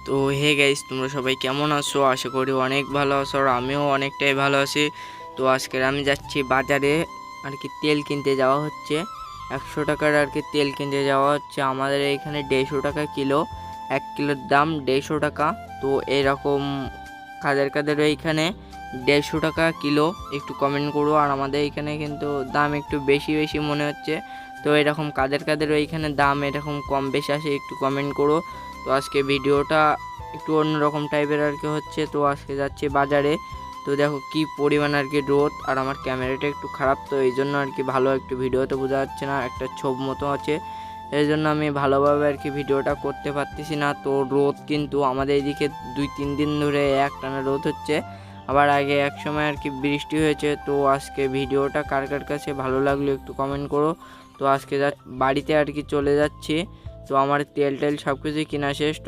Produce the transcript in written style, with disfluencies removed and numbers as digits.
তো hey guys, তোমরা সবাই কেমন আছো? আশা করি অনেক ভালো আছো, আর আমিও অনেকটাই ভালো আছি। তো আজকের আমি যাচ্ছি বাজারে আর কি তেল কিনতে যাওয়া হচ্ছে। 100 টাকার আর কি তেল কিনতে যাওয়া হচ্ছে। আমাদের এইখানে 150 টাকা কিলো, 1 কিলোর দাম 150 টাকা। তো এরকম কাদের কাদের এইখানে 150 টাকা কিলো একটু কমেন্ট করো। আর আমাদের এইখানে কিন্তু দাম একটু বেশি বেশি মনে হচ্ছে। তো এরকম কাদের কাদের এইখানে দাম এরকম কম বেশি আসে একটু কমেন্ট করো। তো আজকে ভিডিওটা একটু অন্যরকম টাইপের আর কি হচ্ছে। তো আজকে যাচ্ছি বাজারে। তো দেখো কি পরিমাণ আর কি রোদ, আর আমার ক্যামেরাটা একটু খারাপ, তো এই জন্য আর কি ভালো একটু ভিডিওতে বোঝা যাচ্ছে না, একটা ছোপ মতো আছে, এই জন্য আমি ভালোভাবে আর কি ভিডিওটা করতে পারতেছি না। তো রোদ কিন্তু আমাদের এদিকে 2-3 দিন ধরে একটানা রোদ হচ্ছে, আবার আগে এক সময় আর কি বৃষ্টি হয়েছে। তো আজকে ভিডিওটা কার কার কাছে ভালো লাগলো একটু কমেন্ট করো। তো আজকে বাড়িতে আর কি চলে যাচ্ছি। তো আমার তেল সব কিছুই কেনা শেষ। তো